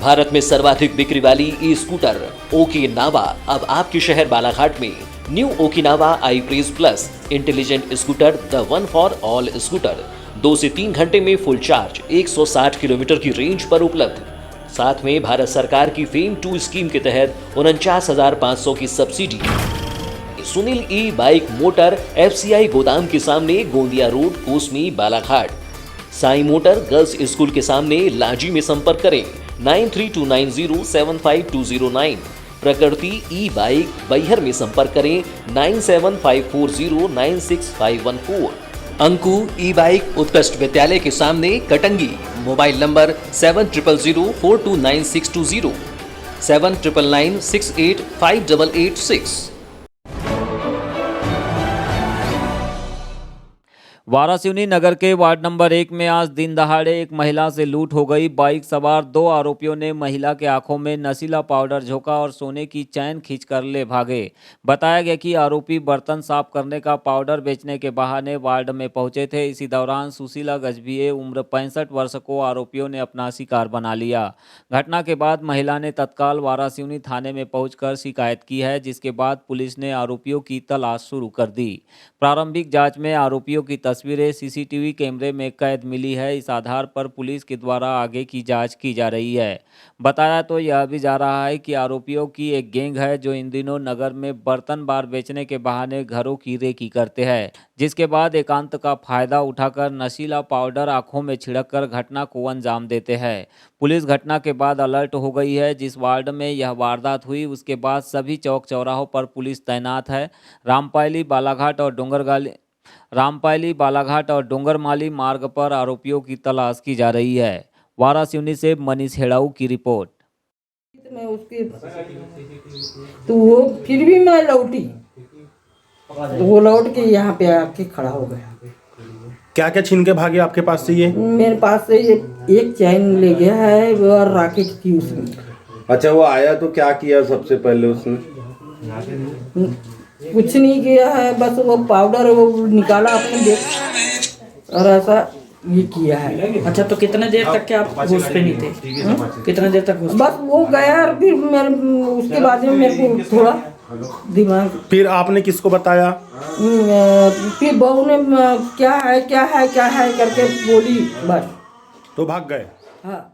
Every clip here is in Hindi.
भारत में सर्वाधिक बिक्री वाली ई स्कूटर ओकिनावा अब आपके शहर बालाघाट में। New Okinawa i praise plus intelligent scooter, the one for all scooter 2 से 3 घंटे में फुल चार्ज 160 किलोमीटर की रेंज पर उपलब्ध। साथ में भारत सरकार की फेम 2 स्कीम के तहत 49,500 की सब्सिडी। सुनील ई बाइक मोटर FCI गोदाम के सामने, Gondia road, Kosmi, Balaghat. Sai motor girls school के सामने, लाजी में संपर्क करें 9329075209। प्रकृति ई बाइक बैहर में संपर्क करें 9754096514। अंकु ई बाइक उत्कृष्ट विद्यालय के सामने, कटंगी। Mobile number 7000429620, 7999685886। वारासिवनी नगर के वार्ड नंबर 1 में आज दिन दहाड़े एक महिला से लूट हो गई। बाइक सवार 2 आरोपियों ने महिला के आंखों में नशीला पाउडर झोंका और सोने की चैन खींचकर ले भागे। बताया गया कि आरोपी बर्तन साफ करने का पाउडर बेचने के बहाने वार्ड में पहुंचे थे। इसी दौरान सुशीला गजभिये उम्र 65 वर्ष को आरोपियों ने अपना शिकार बना लिया। घटना के बाद महिला ने तत्काल वारासिवनी थाने में पहुंचकर शिकायत की है, जिसके बाद पुलिस ने आरोपियों की तलाश शुरू कर दी। प्रारंभिक जांच में आरोपियों की तस्वीरें CCTV कैमरे में कैद मिली है। इस आधार पर पुलिस के द्वारा आगे की जांच की जा रही है। बताया तो यह भी जा रहा है कि आरोपियों की एक गैंग है जो इन दिनों नगर में बर्तन बार बेचने के बहाने घरों की रेकी करते हैं, जिसके बाद एकांत का फायदा उठाकर नशीला पाउडर आंखों में छिड़ककर घटना को अंजाम देते हैं। पुलिस घटना के बाद अलर्ट हो गई है। जिस वार्ड में यह वारदात हुई उसके बाद सभी चौक चौराहों पर पुलिस तैनात है। रामपायली बालाघाट और डोंगरमाली मार्ग पर आरोपियों की तलाश की जा रही है। वारासिवनी से मनीष हेड़ाऊ की रिपोर्ट। मैं उसके तो वो फिर भी मैं लौटी, तो वो लौट के यहाँ पे आके खड़ा हो गया। क्या क्या छीन के भागे आपके पास से ये? मेरे पास से एक चैन ले गया है और राकेट थी उसमें। अच्छा, वो आया तो क्या किया सबसे पहले उसने? कुछ नहीं किया है, बस वो पाउडर वो निकाला अपने बैग और ऐसा ये किया है। अच्छा, तो कितने देर तक के आप होश पे नहीं थे? कितने देर तक होश? बस वो गया और फिर मेरे उसके बाद में मेरे को थोड़ा दिमाग। फिर आपने किसको बताया? फिर बहू ने क्या है करके बोली, बस तो भाग गए। हाँ।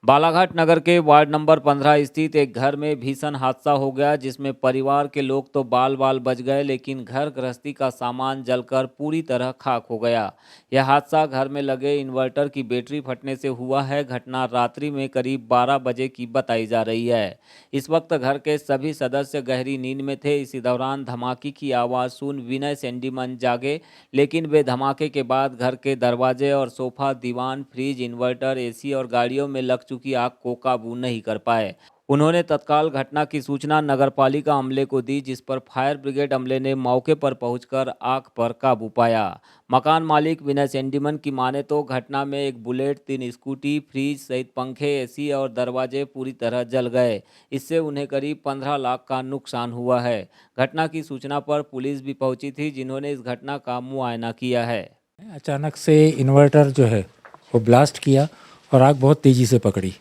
बालाघाट नगर के वार्ड नंबर 15 स्थित एक घर में भीषण हादसा हो गया, जिसमें परिवार के लोग तो बाल बाल बच गए, लेकिन घर गृहस्थी का सामान जलकर पूरी तरह खाक हो गया। यह हादसा घर में लगे इन्वर्टर की बैटरी फटने से हुआ है। घटना रात्रि में करीब 12 बजे की बताई जा रही है। इस वक्त घर के सभी सदस्य गहरी नींद में थे। इसी दौरान धमाके की आवाज़ सुन विनय सेंडीमन जागे, लेकिन वे धमाके के बाद घर के दरवाजे और सोफा, दीवान, फ्रिज, इन्वर्टर, AC और गाड़ियों में लग की आग को काबू नहीं कर पाए। उन्होंने तत्काल घटना की सूचना नगरपालिका अमले को दी, जिस पर फायर ब्रिगेड अमले ने मौके पर पहुंचकर आग पर काबू पाया। मकान मालिक विनय सेंडीमन की माने तो घटना में एक बुलेट, 3 स्कूटी, फ्रिज सहित पंखे, AC और दरवाजे पूरी तरह जल गए। इससे उन्हें करीब 15 लाख का नुकसान हुआ है। घटना की सूचना पर पुलिस भी पहुंची थी, जिन्होंने इस घटना का मुआयना किया है। अचानक से इन्वर्टर जो है वो ब्लास्ट किया और आग बहुत तेज़ी से पकड़ी।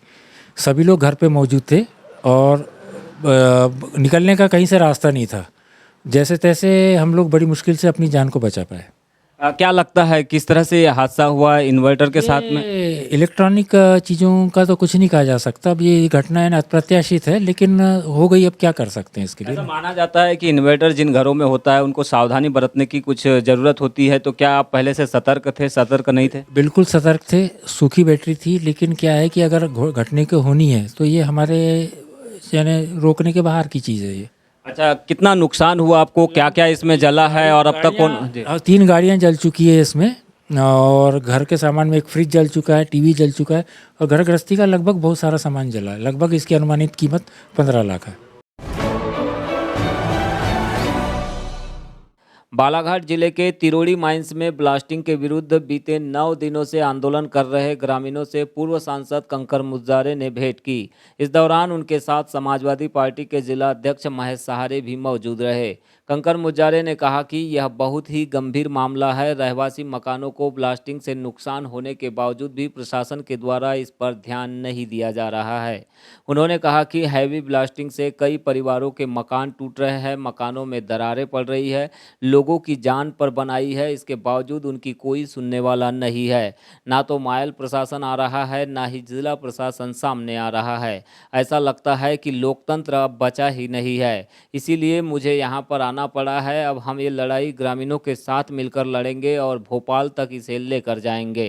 सभी लोग घर पे मौजूद थे और निकलने का कहीं से रास्ता नहीं था। जैसे तैसे हम लोग बड़ी मुश्किल से अपनी जान को बचा पाए। क्या लगता है किस तरह से यह हादसा हुआ इन्वर्टर के साथ में? इलेक्ट्रॉनिक चीज़ों का तो कुछ नहीं कहा जा सकता। अब ये घटना है ना, अप्रत्याशित है, लेकिन हो गई। अब क्या कर सकते हैं इसके लिए? ऐसा माना जाता है कि इन्वर्टर जिन घरों में होता है उनको सावधानी बरतने की कुछ ज़रूरत होती है, तो क्या आप पहले से सतर्क थे, सतर्क नहीं थे? बिल्कुल सतर्क थे। सूखी बैटरी थी, लेकिन क्या है कि अगर घटने को होनी है तो ये हमारे यानी रोकने के बाहर की चीज़ है ये। अच्छा, कितना नुकसान हुआ आपको? क्या क्या इसमें जला है और अब तक कौन? 3 गाड़ियाँ जल चुकी है इसमें, और घर के सामान में एक फ्रिज जल चुका है, TV जल चुका है, और घर गृहस्थी का लगभग बहुत सारा सामान जला है। लगभग इसकी अनुमानित कीमत 15 लाख है। बालाघाट जिले के तिरोड़ी माइंस में ब्लास्टिंग के विरुद्ध बीते 9 दिनों से आंदोलन कर रहे ग्रामीणों से पूर्व सांसद कंकर मुजारे ने भेंट की। इस दौरान उनके साथ समाजवादी पार्टी के जिला अध्यक्ष महेश सहारे भी मौजूद रहे। कंकर मुजारे ने कहा कि यह बहुत ही गंभीर मामला है। रहवासी मकानों को ब्लास्टिंग से नुकसान होने के बावजूद भी प्रशासन के द्वारा इस पर ध्यान नहीं दिया जा रहा है। उन्होंने कहा कि हैवी ब्लास्टिंग से कई परिवारों के मकान टूट रहे हैं, मकानों में दरारें पड़ रही है, लोगों की जान पर बनाई है। इसके बावजूद उनकी कोई सुनने वाला नहीं है। ना तो मायल प्रशासन आ रहा है, ना ही जिला प्रशासन सामने आ रहा है। ऐसा लगता है कि लोकतंत्र अब बचा ही नहीं है। इसीलिए मुझे यहाँ पर आना पड़ा है। अब हम ये लड़ाई ग्रामीणों के साथ मिलकर लड़ेंगे और भोपाल तक इसे लेकर जाएंगे।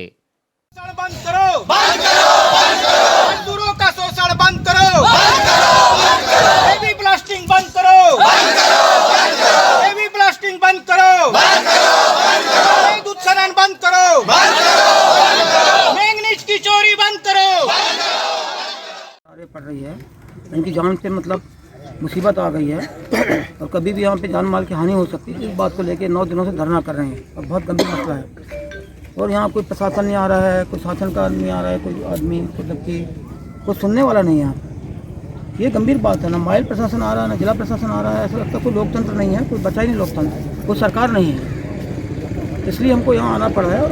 शोषण बंद करो, बंद करो, बंद करो। मजदूरों का शोषण बंद करो, बंद करो, बंद करो। हेवी ब्लास्टिंग बंद करो, बंद करो, बंद करो। हेवी ब्लास्टिंग बंद करो, बंद करो, बंद करो। उत्खनन बंद करो, बंद करो, बंद करो। मैंगनीज की चोरी बंद करो, बंद करो। अरे पड़ रही है, इनकी जान पे मतलब मुसीबत आ गई है और कभी भी यहाँ पे जान माल की हानि हो सकती है। इस बात को लेके 9 दिनों से धरना कर रहे हैं और बहुत गंभीर मसला है। और यहाँ कोई प्रशासन नहीं आ रहा है, कोई शासन का नहीं आ रहा है, कोई आदमी मतलब कि कोई सुनने वाला नहीं है यहाँ पे। ये गंभीर बात है। ना माइल प्रशासन आ रहा है, ना जिला प्रशासन आ रहा है। ऐसा लगता है कोई लोकतंत्र नहीं है, कोई बचा ही नहीं लोकतंत्र, कोई सरकार नहीं है। इसलिए हमको यहाँ आना पड़ा है और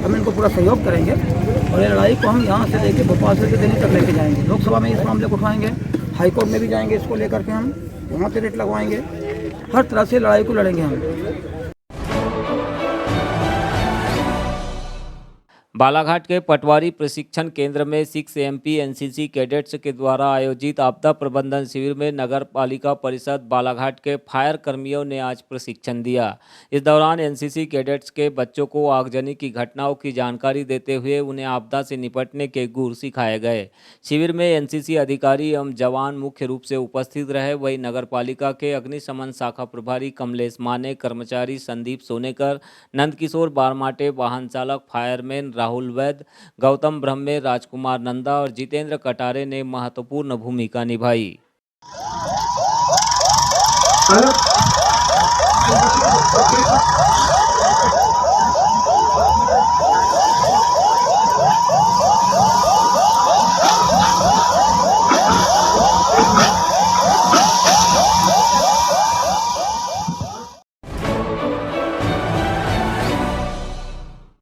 हम इनको पूरा सहयोग करेंगे और ये लड़ाई को हम यहाँ से लेके भोपाल से दिल्ली तक लेके जाएंगे। लोकसभा में इस मामले को उठाएंगे, हाई कोर्ट में भी जाएंगे इसको लेकर के, हम वहाँ पे रेट लगवाएंगे। हर तरह से लड़ाई को लड़ेंगे हम। बालाघाट के पटवारी प्रशिक्षण केंद्र में 6 MP NCC कैडेट्स के द्वारा आयोजित आपदा प्रबंधन शिविर में नगर पालिका परिषद बालाघाट के फायर कर्मियों ने आज प्रशिक्षण दिया। इस दौरान NCC कैडेट्स के बच्चों को आगजनी की घटनाओं की जानकारी देते हुए उन्हें आपदा से निपटने के गुर सिखाए गए। शिविर में NCC अधिकारी एवं जवान मुख्य रूप से उपस्थित रहे। वहीं नगर पालिका के अग्निशमन शाखा प्रभारी कमलेश माने, कर्मचारी संदीप सोनेकर, नंदकिशोर बारमाटे, वाहन चालक फायरमैन राहुल वैद, गौतम ब्रह्मे, राजकुमार नंदा और जितेंद्र कटारे ने महत्वपूर्ण भूमिका निभाई।